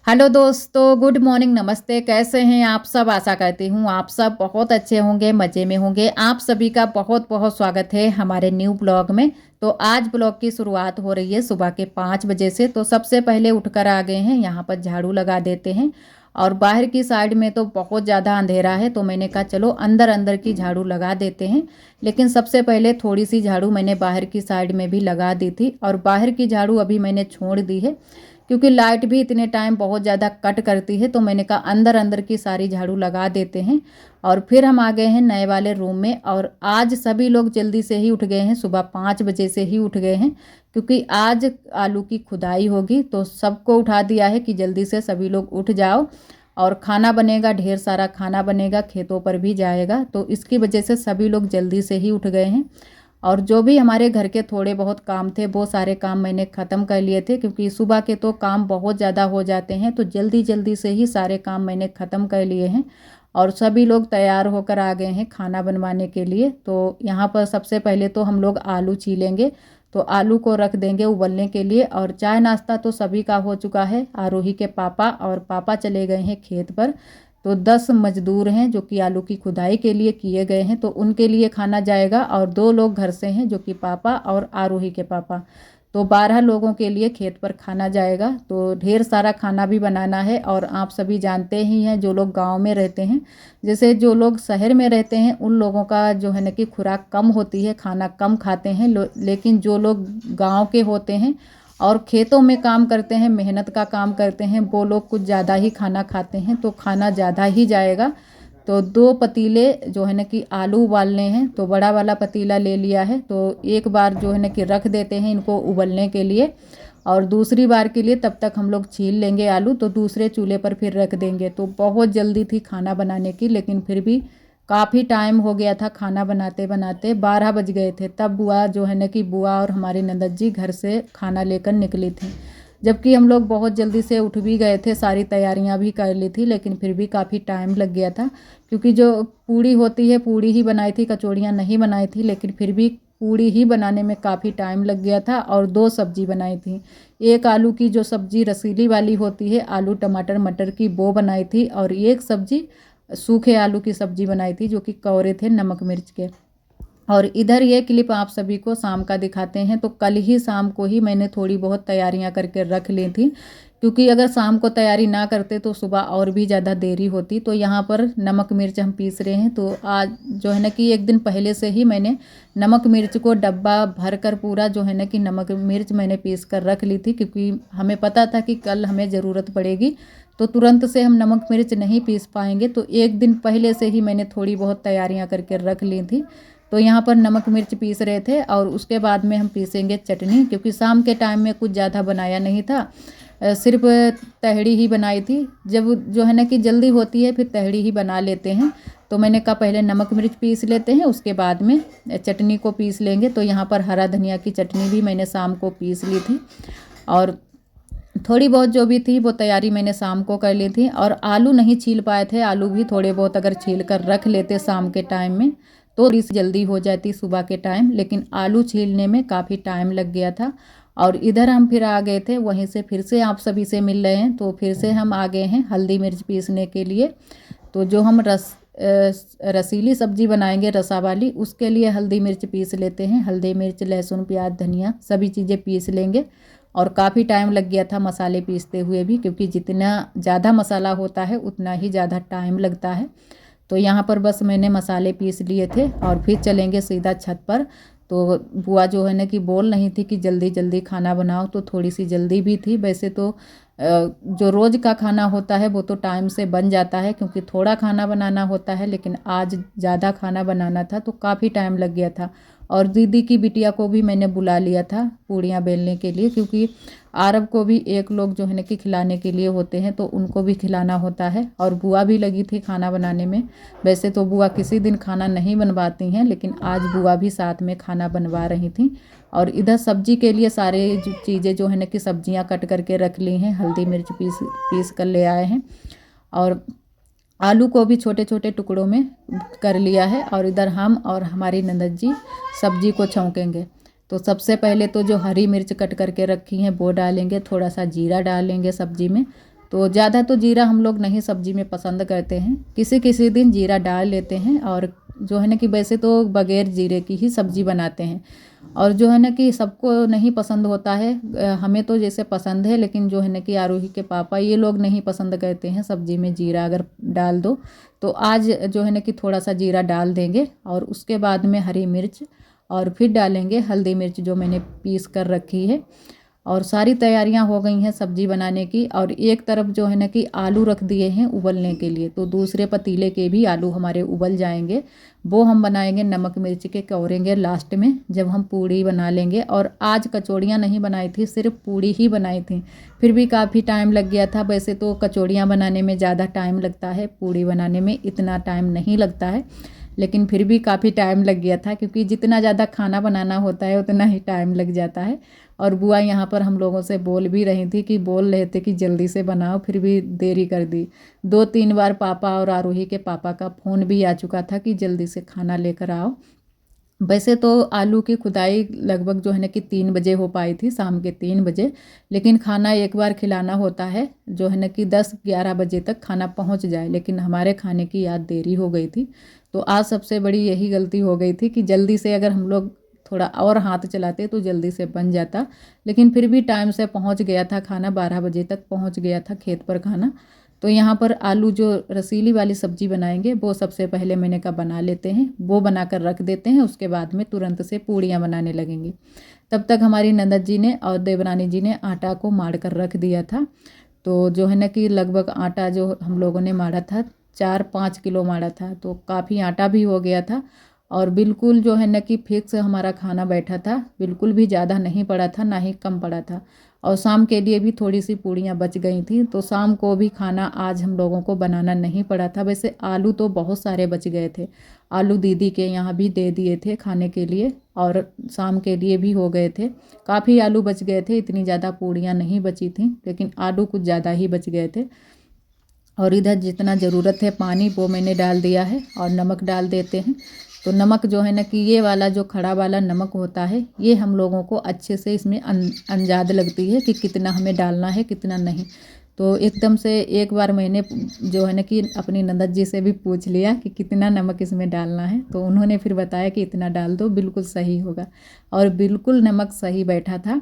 Hello दोस्तों, good morning, नमस्ते। कैसे हैं आप सब? आशा करती हूँ आप सब बहुत अच्छे होंगे, मज़े में होंगे। आप सभी का बहुत बहुत स्वागत है हमारे न्यू ब्लॉग में। तो आज ब्लॉग की शुरुआत हो रही है सुबह के 5 बजे से। तो सबसे पहले उठकर आ गए हैं, यहाँ पर झाड़ू लगा देते हैं। और बाहर की साइड में तो बहुत ज़्यादा अंधेरा है, तो मैंने कहा चलो अंदर अंदर की झाड़ू लगा देते हैं। लेकिन सबसे पहले थोड़ी सी झाड़ू मैंने बाहर की साइड में भी लगा दी थी, और बाहर की झाड़ू अभी मैंने छोड़ दी है क्योंकि लाइट भी इतने टाइम बहुत ज़्यादा कट करती है। तो मैंने कहा अंदर अंदर की सारी झाड़ू लगा देते हैं। और फिर हम आ गए हैं नए वाले रूम में। और आज सभी लोग जल्दी से ही उठ गए हैं, सुबह 5 बजे से ही उठ गए हैं, क्योंकि आज आलू की खुदाई होगी। तो सबको उठा दिया है कि जल्दी से सभी लोग उठ जाओ, और खाना बनेगा, ढेर सारा खाना बनेगा, खेतों पर भी जाएगा। तो इसकी वजह से सभी लोग जल्दी से ही उठ गए हैं। और जो भी हमारे घर के थोड़े बहुत काम थे वो सारे काम मैंने ख़त्म कर लिए थे, क्योंकि सुबह के तो काम बहुत ज़्यादा हो जाते हैं। तो जल्दी जल्दी से ही सारे काम मैंने ख़त्म कर लिए हैं। और सभी लोग तैयार होकर आ गए हैं खाना बनवाने के लिए। तो यहाँ पर सबसे पहले तो हम लोग आलू छीलेंगे। तो आलू को रख देंगे उबलने के लिए। और चाय नाश्ता तो सभी का हो चुका है। आरोही के पापा और पापा चले गए हैं खेत पर। तो 10 मजदूर हैं जो कि आलू की खुदाई के लिए किए गए हैं, तो उनके लिए खाना जाएगा। और 2 लोग घर से हैं जो कि पापा और आरोही के पापा। तो 12 लोगों के लिए खेत पर खाना जाएगा। तो ढेर सारा खाना भी बनाना है। और आप सभी जानते ही हैं जो लोग गांव में रहते हैं, जैसे जो लोग शहर में रहते हैं उन लोगों का जो है ना कि खुराक कम होती है, खाना कम खाते हैं। लेकिन जो लोग गांव के होते हैं और खेतों में काम करते हैं, मेहनत का काम करते हैं, वो लोग कुछ ज़्यादा ही खाना खाते हैं। तो खाना ज़्यादा ही जाएगा। तो 2 पतीले जो है ना कि आलू उबालने हैं, तो बड़ा वाला पतीला ले लिया है। तो एक बार जो है ना कि रख देते हैं इनको उबलने के लिए, और दूसरी बार के लिए तब तक हम लोग छील लेंगे आलू, तो दूसरे चूल्हे पर फिर रख देंगे। तो बहुत जल्दी थी खाना बनाने की, लेकिन फिर भी काफ़ी टाइम हो गया था खाना बनाते बनाते। 12 बज गए थे तब बुआ जो है ना कि बुआ और हमारी ननद जी घर से खाना लेकर निकली थी। जबकि हम लोग बहुत जल्दी से उठ भी गए थे, सारी तैयारियां भी कर ली थी, लेकिन फिर भी काफ़ी टाइम लग गया था। क्योंकि जो पूड़ी होती है पूड़ी ही बनाई थी, कचौड़ियाँ नहीं बनाई थी, लेकिन फिर भी पूड़ी ही बनाने में काफ़ी टाइम लग गया था। और 2 सब्जी बनाई थी। एक आलू की जो सब्जी रसीली वाली होती है, आलू टमाटर मटर की, वो बनाई थी। और एक सब्जी सूखे आलू की सब्जी बनाई थी जो कि कौरे थे नमक मिर्च के। और इधर ये क्लिप आप सभी को शाम का दिखाते हैं। तो कल ही शाम को ही मैंने थोड़ी बहुत तैयारियां करके रख ली थी, क्योंकि अगर शाम को तैयारी ना करते तो सुबह और भी ज़्यादा देरी होती। तो यहाँ पर नमक मिर्च हम पीस रहे हैं। तो आज जो है ना कि एक दिन पहले से ही मैंने नमक मिर्च को डब्बा भर कर पूरा जो है ना कि नमक मिर्च मैंने पीस कर रख ली थी, क्योंकि हमें पता था कि कल हमें ज़रूरत पड़ेगी। तो तुरंत से हम नमक मिर्च नहीं पीस पाएंगे, तो एक दिन पहले से ही मैंने थोड़ी बहुत तैयारियां करके रख ली थी। तो यहाँ पर नमक मिर्च पीस रहे थे, और उसके बाद में हम पीसेंगे चटनी, क्योंकि शाम के टाइम में कुछ ज़्यादा बनाया नहीं था। सिर्फ तहड़ी ही बनाई थी। जब जो है ना कि जल्दी होती है फिर तहड़ी ही बना लेते हैं। तो मैंने कहा पहले नमक मिर्च पीस लेते हैं, उसके बाद में चटनी को पीस लेंगे। तो यहाँ पर हरा धनिया की चटनी भी मैंने शाम को पीस ली थी। और थोड़ी बहुत जो भी थी वो तैयारी मैंने शाम को कर ली थी। और आलू नहीं छील पाए थे, आलू भी थोड़े बहुत अगर छील कर रख लेते शाम के टाइम में तो थोड़ी सी जल्दी हो जाती सुबह के टाइम, लेकिन आलू छीलने में काफ़ी टाइम लग गया था। और इधर हम फिर आ गए थे, वहीं से फिर से आप सभी से मिल रहे हैं। तो फिर से हम आ गए हैं हल्दी मिर्च पीसने के लिए। तो जो हम रसीली सब्जी बनाएंगे रसा वाली, उसके लिए हल्दी मिर्च पीस लेते हैं। हल्दी मिर्च, लहसुन, प्याज, धनिया सभी चीज़ें पीस लेंगे। और काफ़ी टाइम लग गया था मसाले पीसते हुए भी, क्योंकि जितना ज़्यादा मसाला होता है उतना ही ज़्यादा टाइम लगता है। तो यहाँ पर बस मैंने मसाले पीस लिए थे, और फिर चलेंगे सीधा छत पर। तो बुआ जो है ना कि बोल नहीं थी कि जल्दी जल्दी खाना बनाओ, तो थोड़ी सी जल्दी भी थी। वैसे तो जो रोज़ का खाना होता है वो तो टाइम से बन जाता है, क्योंकि थोड़ा खाना बनाना होता है, लेकिन आज ज़्यादा खाना बनाना था तो काफ़ी टाइम लग गया था। और दीदी की बिटिया को भी मैंने बुला लिया था पूड़ियाँ बेलने के लिए, क्योंकि आरब को भी एक लोग जो है ना कि खिलाने के लिए होते हैं, तो उनको भी खिलाना होता है। और बुआ भी लगी थी खाना बनाने में। वैसे तो बुआ किसी दिन खाना नहीं बनवाती हैं, लेकिन आज बुआ भी साथ में खाना बनवा रही थी। और इधर सब्जी के लिए सारे चीज़ें जो है ना कि सब्जियां कट करके रख ली हैं, हल्दी मिर्च पीस पीस कर ले आए हैं। और आलू को भी छोटे छोटे टुकड़ों में कर लिया है। और इधर हम और हमारी ननद जी सब्जी को छौंकेंगे। तो सबसे पहले तो जो हरी मिर्च कट करके रखी हैं वो डालेंगे, थोड़ा सा जीरा डालेंगे सब्जी में। तो ज़्यादा तो जीरा हम लोग नहीं सब्जी में पसंद करते हैं, किसी किसी दिन जीरा डाल लेते हैं। और जो है ना कि वैसे तो बगैर जीरे की ही सब्जी बनाते हैं। और जो है ना कि सबको नहीं पसंद होता है, हमें तो जैसे पसंद है, लेकिन जो है ना कि आरोही के पापा ये लोग नहीं पसंद करते हैं सब्जी में जीरा अगर डाल दो। तो आज जो है ना कि थोड़ा सा जीरा डाल देंगे और उसके बाद में हरी मिर्च और फिर डालेंगे हल्दी मिर्च जो मैंने पीस कर रखी है। और सारी तैयारियां हो गई हैं सब्जी बनाने की। और एक तरफ जो है ना कि आलू रख दिए हैं उबलने के लिए, तो दूसरे पतीले के भी आलू हमारे उबल जाएंगे। वो हम बनाएंगे नमक मिर्च के कौरेंगे लास्ट में जब हम पूड़ी बना लेंगे। और आज कचौड़ियाँ नहीं बनाई थी, सिर्फ पूड़ी ही बनाई थी, फिर भी काफ़ी टाइम लग गया था। वैसे तो कचौड़ियाँ बनाने में ज़्यादा टाइम लगता है, पूड़ी बनाने में इतना टाइम नहीं लगता है, लेकिन फिर भी काफ़ी टाइम लग गया था क्योंकि जितना ज़्यादा खाना बनाना होता है उतना ही टाइम लग जाता है। और बुआ यहाँ पर हम लोगों से बोल भी रही थी कि बोल रहे थे कि जल्दी से बनाओ, फिर भी देरी कर दी। 2-3 बार पापा और आरोही के पापा का फ़ोन भी आ चुका था कि जल्दी से खाना लेकर आओ। वैसे तो आलू की खुदाई लगभग जो है ना कि 3 बजे हो पाई थी, शाम के 3 बजे। लेकिन खाना एक बार खिलाना होता है जो है ना कि 10-11 बजे तक खाना पहुंच जाए, लेकिन हमारे खाने की याद देरी हो गई थी। तो आज सबसे बड़ी यही गलती हो गई थी कि जल्दी से अगर हम लोग थोड़ा और हाथ चलाते तो जल्दी से बन जाता। लेकिन फिर भी टाइम से पहुंच गया था खाना, 12 बजे तक पहुंच गया था खेत पर खाना। तो यहाँ पर आलू जो रसीली वाली सब्जी बनाएंगे वो सबसे पहले मैंने कहा बना लेते हैं, वो बनाकर रख देते हैं, उसके बाद में तुरंत से पूड़ियाँ बनाने लगेंगे। तब तक हमारी ननद जी ने और देवरानी जी ने आटा को माड़ कर रख दिया था। तो जो है ना कि लगभग आटा जो हम लोगों ने माड़ा था 4-5 किलो माड़ा था, तो काफ़ी आटा भी हो गया था। और बिल्कुल जो है ना कि फिक्स हमारा खाना बैठा था, बिल्कुल भी ज़्यादा नहीं पड़ा था ना ही कम पड़ा था। और शाम के लिए भी थोड़ी सी पूड़ियाँ बच गई थी, तो शाम को भी खाना आज हम लोगों को बनाना नहीं पड़ा था। वैसे आलू तो बहुत सारे बच गए थे, आलू दीदी के यहाँ भी दे दिए थे खाने के लिए और शाम के लिए भी हो गए थे। काफ़ी आलू बच गए थे, इतनी ज़्यादा पूड़ियाँ नहीं बची थी, लेकिन आलू कुछ ज़्यादा ही बच गए थे। और इधर जितना ज़रूरत है पानी वो मैंने डाल दिया है और नमक डाल देते हैं। तो नमक जो है ना कि ये वाला जो खड़ा वाला नमक होता है, ये हम लोगों को अच्छे से इसमें अंदाज़ लगती है कि कितना हमें डालना है कितना नहीं। तो एकदम से एक बार मैंने जो है ना कि अपनी ननद जी से भी पूछ लिया कि कितना नमक इसमें डालना है, तो उन्होंने फिर बताया कि इतना डाल दो, बिल्कुल सही होगा। और बिल्कुल नमक सही बैठा था।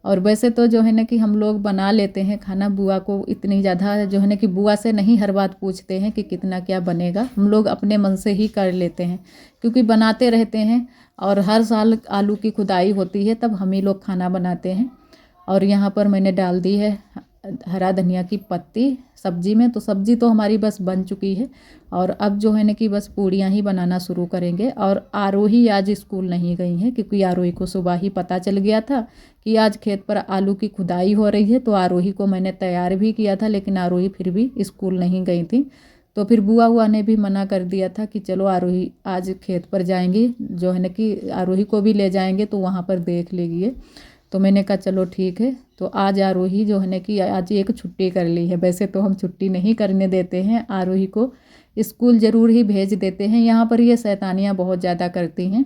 और वैसे तो जो है ना कि हम लोग बना लेते हैं खाना, बुआ को इतनी ज़्यादा जो है ना कि बुआ से नहीं हर बात पूछते हैं कि कितना क्या बनेगा, हम लोग अपने मन से ही कर लेते हैं क्योंकि बनाते रहते हैं। और हर साल आलू की खुदाई होती है तब हम ही लोग खाना बनाते हैं। और यहाँ पर मैंने डाल दी है हरा धनिया की पत्ती सब्जी में, तो सब्जी तो हमारी बस बन चुकी है। और अब जो है ना कि बस पूड़ियाँ ही बनाना शुरू करेंगे। और आरोही आज स्कूल नहीं गई हैं क्योंकि आरोही को सुबह ही पता चल गया था कि आज खेत पर आलू की खुदाई हो रही है, तो आरोही को मैंने तैयार भी किया था, लेकिन आरोही फिर भी स्कूल नहीं गई थी। तो फिर बुआ हुआ ने भी मना कर दिया था कि चलो आरोही आज खेत पर जाएंगी, जो है ना कि आरोही को भी ले जाएंगे तो वहाँ पर देख लेगी। तो मैंने कहा चलो ठीक है। तो आज आरोही जो है ना कि आज एक छुट्टी कर ली है। वैसे तो हम छुट्टी नहीं करने देते हैं, आरोही को स्कूल ज़रूर ही भेज देते हैं। यहाँ पर ये शैतानियाँ बहुत ज़्यादा करती हैं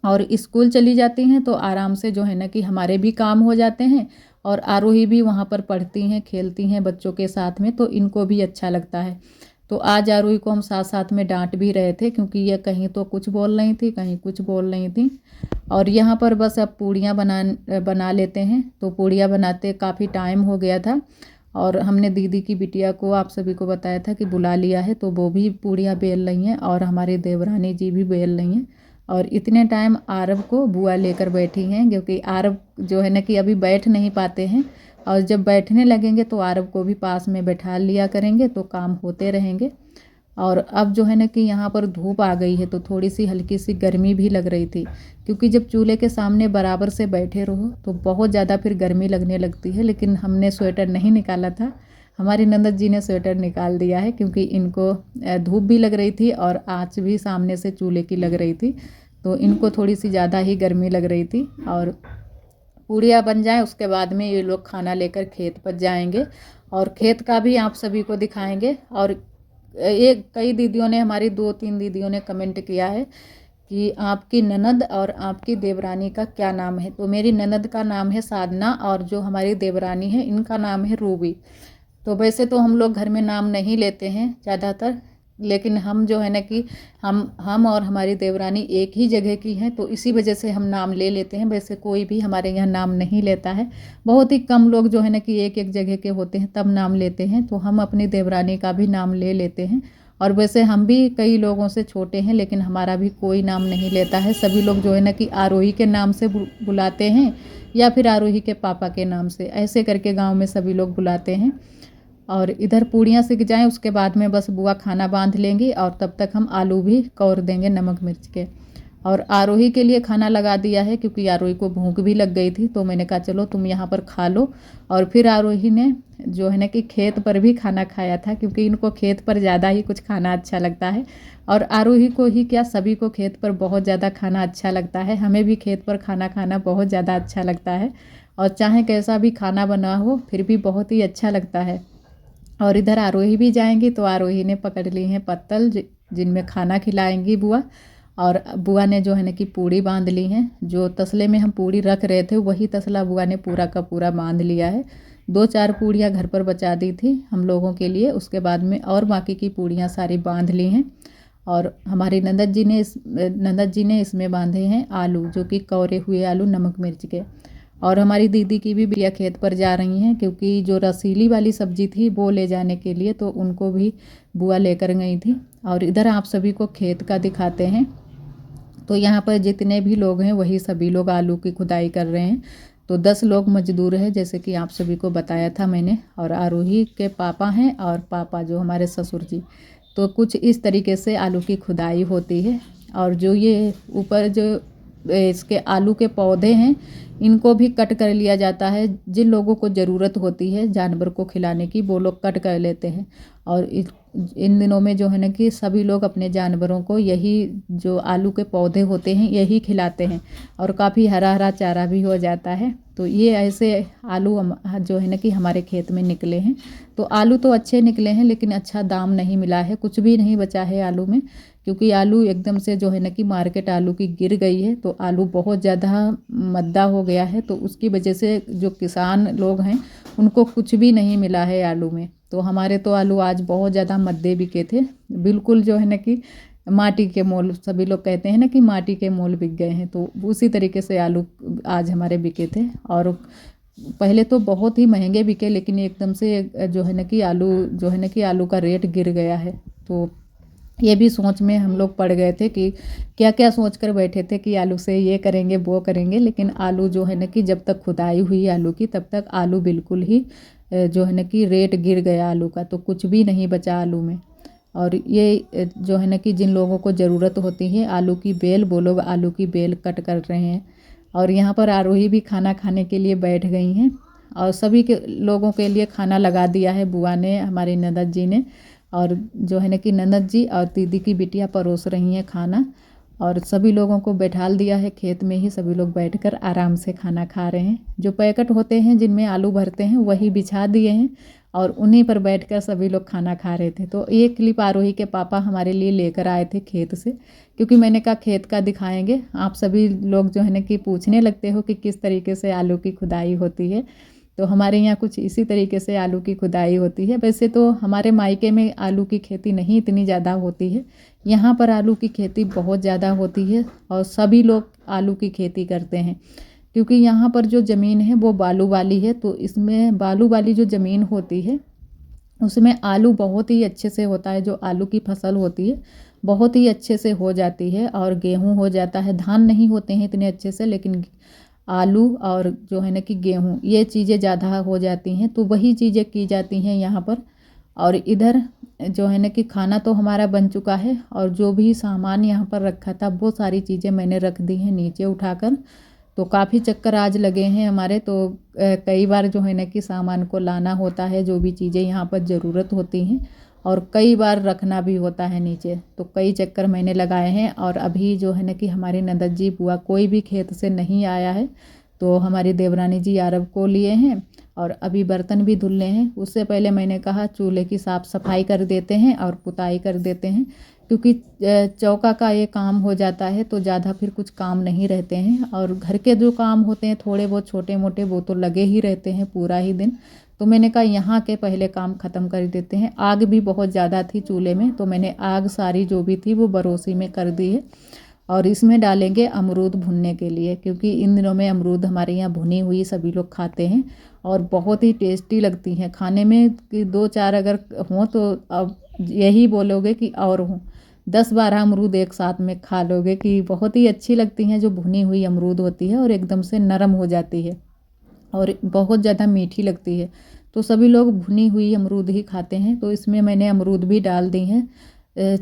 और स्कूल चली जाती हैं तो आराम से जो है ना कि हमारे भी काम हो जाते हैं और आरोही भी वहाँ पर पढ़ती हैं खेलती हैं बच्चों के साथ में, तो इनको भी अच्छा लगता है। तो आज आरोही को हम साथ साथ में डांट भी रहे थे क्योंकि ये कहीं तो कुछ बोल रही थी कहीं कुछ बोल रही थी। और यहाँ पर बस अब पूड़ियाँ बना लेते हैं। तो पूड़ियाँ बनाते काफ़ी टाइम हो गया था और हमने दीदी की बिटिया को आप सभी को बताया था कि बुला लिया है, तो वो भी पूड़ियाँ बेल रही हैं और हमारी देवरानी जी भी बेल रही हैं। और इतने टाइम आरव को बुआ लेकर बैठी हैं क्योंकि आरव जो है ना कि अभी बैठ नहीं पाते हैं, और जब बैठने लगेंगे तो आरव को भी पास में बैठा लिया करेंगे तो काम होते रहेंगे। और अब जो है ना कि यहाँ पर धूप आ गई है तो थोड़ी सी हल्की सी गर्मी भी लग रही थी क्योंकि जब चूल्हे के सामने बराबर से बैठे रहो तो बहुत ज़्यादा फिर गर्मी लगने लगती है। लेकिन हमने स्वेटर नहीं निकाला था, हमारी नंदत जी ने स्वेटर निकाल दिया है क्योंकि इनको धूप भी लग रही थी और आँच भी सामने से चूल्हे की लग रही थी, तो इनको थोड़ी सी ज़्यादा ही गर्मी लग रही थी। और पूड़ियाँ बन जाए उसके बाद में ये लोग खाना लेकर खेत पर जाएंगे और खेत का भी आप सभी को दिखाएंगे। और एक कई दीदियों ने, हमारी 2-3 दीदियों ने कमेंट किया है कि आपकी ननद और आपकी देवरानी का क्या नाम है। तो मेरी ननद का नाम है साधना और जो हमारी देवरानी है इनका नाम है रूबी। तो वैसे तो हम लोग घर में नाम नहीं लेते हैं ज़्यादातर, लेकिन हम जो है ना कि हम और हमारी देवरानी एक ही जगह की हैं, तो इसी वजह से हम नाम ले लेते हैं। वैसे कोई भी हमारे यहाँ नाम नहीं लेता है। बहुत ही कम लोग जो है ना कि एक एक जगह के होते हैं तब नाम लेते हैं, तो हम अपनी देवरानी का भी नाम ले लेते हैं। और वैसे हम भी कई लोगों से छोटे हैं, लेकिन हमारा भी कोई नाम नहीं लेता है। सभी लोग जो है ना कि आरोही के नाम से बुलाते हैं, या फिर आरोही के पापा के नाम से, ऐसे करके गाँव में सभी लोग बुलाते हैं। और इधर पूड़ियाँ सिक जाएं, उसके बाद में बस बुआ खाना बांध लेंगी, और तब तक हम आलू भी कौर देंगे नमक मिर्च के। और आरोही के लिए खाना लगा दिया है, क्योंकि आरोही को भूख भी लग गई थी, तो मैंने कहा चलो तुम यहाँ पर खा लो। और फिर आरोही ने जो है ना कि खेत पर भी खाना खाया था, क्योंकि इनको खेत पर ज़्यादा ही कुछ खाना अच्छा लगता है। और आरोही को ही क्या, सभी को खेत पर बहुत ज़्यादा खाना अच्छा लगता है। हमें भी खेत पर खाना खाना बहुत ज़्यादा अच्छा लगता है, और चाहे कैसा भी खाना बना हो फिर भी बहुत ही अच्छा लगता है। और इधर आरोही भी जाएंगी, तो आरोही ने पकड़ ली हैं पत्तल जिनमें खाना खिलाएंगी बुआ। और बुआ ने जो है ना कि पूड़ी बांध ली हैं। जो तसले में हम पूड़ी रख रहे थे वही तसला बुआ ने पूरा का पूरा बांध लिया है। 2-4 पूड़ियाँ घर पर बचा दी थी हम लोगों के लिए, उसके बाद में और बाकी की पूड़ियाँ सारी बांध ली हैं। और हमारी ननद जी ने इसमें बांधे हैं आलू, जो कि कौरे हुए आलू नमक मिर्च के। और हमारी दीदी की भी बिटिया खेत पर जा रही हैं, क्योंकि जो रसीली वाली सब्जी थी वो ले जाने के लिए, तो उनको भी बुआ लेकर गई थी। और इधर आप सभी को खेत का दिखाते हैं। तो यहाँ पर जितने भी लोग हैं वही सभी लोग आलू की खुदाई कर रहे हैं। तो 10 लोग मजदूर हैं, जैसे कि आप सभी को बताया था मैंने। और आरोही के पापा हैं, और पापा जो हमारे ससुर जी। तो कुछ इस तरीके से आलू की खुदाई होती है। और जो ये ऊपर जो इसके आलू के पौधे हैं, इनको भी कट कर लिया जाता है। जिन लोगों को ज़रूरत होती है जानवर को खिलाने की, वो लोग कट कर लेते हैं। और इन दिनों में जो है ना कि सभी लोग अपने जानवरों को यही जो आलू के पौधे होते हैं यही खिलाते हैं, और काफ़ी हरा हरा चारा भी हो जाता है। तो ये ऐसे आलू जो है ना कि हमारे खेत में निकले हैं। तो आलू तो अच्छे निकले हैं, लेकिन अच्छा दाम नहीं मिला है, कुछ भी नहीं बचा है आलू में। क्योंकि आलू एकदम से जो है ना कि मार्केट आलू की गिर गई है, तो आलू बहुत ज़्यादा मद्दा हो गया है। तो उसकी वजह से जो किसान लोग हैं उनको कुछ भी नहीं मिला है आलू में। तो हमारे तो आलू आज बहुत ज़्यादा मद्दे बिके थे, बिल्कुल जो है ना कि माटी के मोल, सभी लोग कहते हैं ना कि माटी के मोल बिक गए हैं। तो उसी तरीके से आलू आज हमारे बिके थे। और पहले तो बहुत ही महंगे बिके, लेकिन एकदम से जो है ना कि आलू का रेट गिर गया है। तो ये भी सोच में हम लोग पड़ गए थे कि क्या क्या सोच कर बैठे थे कि आलू से ये करेंगे वो करेंगे। लेकिन आलू जो है ना कि जब तक खुदाई हुई आलू की, तब तक आलू बिल्कुल ही जो है ना कि रेट गिर गया आलू का, तो कुछ भी नहीं बचा आलू में। और ये जो है ना कि जिन लोगों को ज़रूरत होती है आलू की बेल, वो लोग आलू की बेल कट कर रहे हैं। और यहाँ पर आरोही भी खाना खाने के लिए बैठ गई हैं, और सभी के लोगों के लिए खाना लगा दिया है बुआ ने, हमारी ननद जी ने। और जो है ना कि ननद जी और दीदी की बिटिया परोस रही हैं खाना। और सभी लोगों को बैठाल दिया है खेत में ही, सभी लोग बैठकर आराम से खाना खा रहे हैं। जो पैकेट होते हैं जिनमें आलू भरते हैं वही बिछा दिए हैं, और उन्हीं पर बैठकर सभी लोग खाना खा रहे थे। तो ये क्लिप आरोही के पापा हमारे लिए लेकर आए थे खेत से, क्योंकि मैंने कहा खेत का दिखाएंगे। आप सभी लोग जो है ना कि पूछने लगते हो कि किस तरीके से आलू की खुदाई होती है। तो हमारे यहाँ कुछ इसी तरीके से आलू की खुदाई होती है। वैसे तो हमारे मायके में आलू की खेती नहीं इतनी ज़्यादा होती है, यहाँ पर आलू की खेती बहुत ज़्यादा होती है, और सभी लोग आलू की खेती करते हैं। क्योंकि यहाँ पर जो ज़मीन है वो बालू वाली है, तो इसमें बालू वाली जो ज़मीन होती है उसमें आलू बहुत ही अच्छे से होता है। जो आलू की फसल होती है बहुत ही अच्छे से हो जाती है, और गेहूँ हो जाता है। धान नहीं होते हैं इतने अच्छे से, लेकिन आलू और जो है ना कि गेहूँ, ये चीज़ें ज़्यादा हो जाती हैं। तो वही चीज़ें की जाती हैं यहाँ पर। और इधर जो है ना कि खाना तो हमारा बन चुका है, और जो भी सामान यहाँ पर रखा था वो सारी चीज़ें मैंने रख दी हैं नीचे उठाकर। तो काफ़ी चक्कर आज लगे हैं हमारे। तो कई बार जो है ना कि सामान को लाना होता है, जो भी चीज़ें यहाँ पर ज़रूरत होती हैं, और कई बार रखना भी होता है नीचे। तो कई चक्कर मैंने लगाए हैं। और अभी जो है ना कि हमारी ननद जी बुआ कोई भी खेत से नहीं आया है, तो हमारी देवरानी जी अरब को लिए हैं, और अभी बर्तन भी धुलने हैं। उससे पहले मैंने कहा चूल्हे की साफ़ सफाई कर देते हैं और पुताई कर देते हैं, क्योंकि चौका का ये काम हो जाता है तो ज़्यादा फिर कुछ काम नहीं रहते हैं। और घर के जो काम होते हैं थोड़े बहुत छोटे मोटे, वो तो लगे ही रहते हैं पूरा ही दिन। तो मैंने कहा यहाँ के पहले काम ख़त्म कर देते हैं। आग भी बहुत ज़्यादा थी चूल्हे में, तो मैंने आग सारी जो भी थी वो बरोसी में कर दी है। और इसमें डालेंगे अमरूद भुनने के लिए, क्योंकि इन दिनों में अमरूद हमारे यहाँ भुनी हुई सभी लोग खाते हैं और बहुत ही टेस्टी लगती हैं खाने में। कि 2-4 अगर हों तो अब यही बोलोगे कि और हों, 10-12 अमरूद एक साथ में खा लोगे कि बहुत ही अच्छी लगती हैं। जो भुनी हुई अमरूद होती है और एकदम से नरम हो जाती है और बहुत ज़्यादा मीठी लगती है, तो सभी लोग भुनी हुई अमरूद ही खाते हैं। तो इसमें मैंने अमरूद भी डाल दी हैं।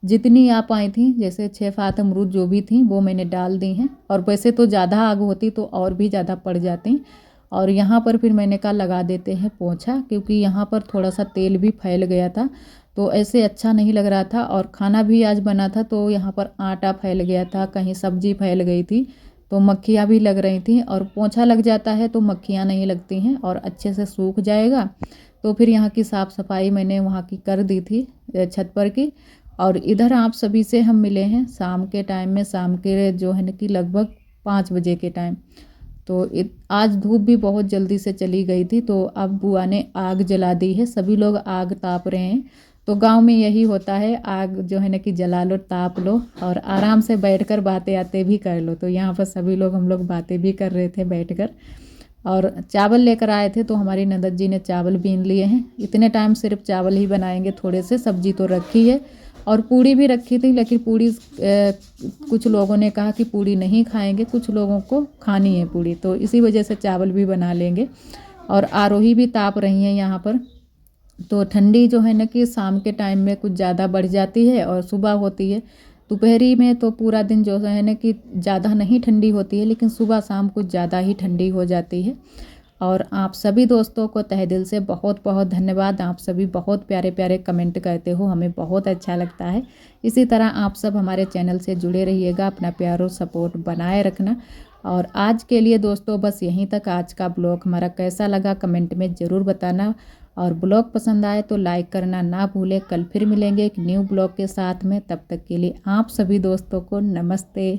जितनी आप आई थी, जैसे 6-7 अमरूद जो भी थी वो मैंने डाल दी हैं। और वैसे तो ज़्यादा आग होती तो और भी ज़्यादा पड़ जाती। और यहाँ पर फिर मैंने कहा लगा देते हैं पोंछा, क्योंकि यहाँ पर थोड़ा सा तेल भी फैल गया था, तो ऐसे अच्छा नहीं लग रहा था। और खाना भी आज बना था तो यहाँ पर आटा फैल गया था, कहीं सब्जी फैल गई थी, तो मक्खियाँ भी लग रही थी। और पोंछा लग जाता है तो मक्खियाँ नहीं लगती हैं और अच्छे से सूख जाएगा। तो फिर यहाँ की साफ़ सफाई मैंने वहाँ की कर दी थी छत पर की। और इधर आप सभी से हम मिले हैं शाम के टाइम में, शाम के जो है ना कि लगभग 5 बजे के टाइम। तो आज धूप भी बहुत जल्दी से चली गई थी, तो अब बुआ ने आग जला दी है, सभी लोग आग ताप रहे हैं। तो गांव में यही होता है, आग जो है ना कि जला लो, ताप लो और आराम से बैठकर बातें आते भी कर लो। तो यहाँ पर सभी लोग हम लोग बातें भी कर रहे थे बैठकर। और चावल लेकर आए थे तो हमारी ननद जी ने चावल बीन लिए हैं। इतने टाइम सिर्फ चावल ही बनाएंगे, थोड़े से सब्जी तो रखी है और पूड़ी भी रखी थी, लेकिन पूड़ी कुछ लोगों ने कहा कि पूड़ी नहीं खाएंगे, कुछ लोगों को खानी है पूड़ी, तो इसी वजह से चावल भी बना लेंगे। और आरोही भी ताप रही हैं यहाँ पर। तो ठंडी जो है ना कि शाम के टाइम में कुछ ज़्यादा बढ़ जाती है और सुबह होती है। दोपहरी में तो पूरा दिन जो है ना कि ज़्यादा नहीं ठंडी होती है, लेकिन सुबह शाम कुछ ज़्यादा ही ठंडी हो जाती है। और आप सभी दोस्तों को तहे दिल से बहुत बहुत धन्यवाद। आप सभी बहुत प्यारे प्यारे कमेंट करते हो, हमें बहुत अच्छा लगता है। इसी तरह आप सब हमारे चैनल से जुड़े रहिएगा, अपना प्यार और सपोर्ट बनाए रखना। और आज के लिए दोस्तों बस यहीं तक। आज का ब्लॉग हमारा कैसा लगा कमेंट में ज़रूर बताना, और ब्लॉग पसंद आए तो लाइक करना ना भूलें। कल फिर मिलेंगे एक न्यू ब्लॉग के साथ में, तब तक के लिए आप सभी दोस्तों को नमस्ते।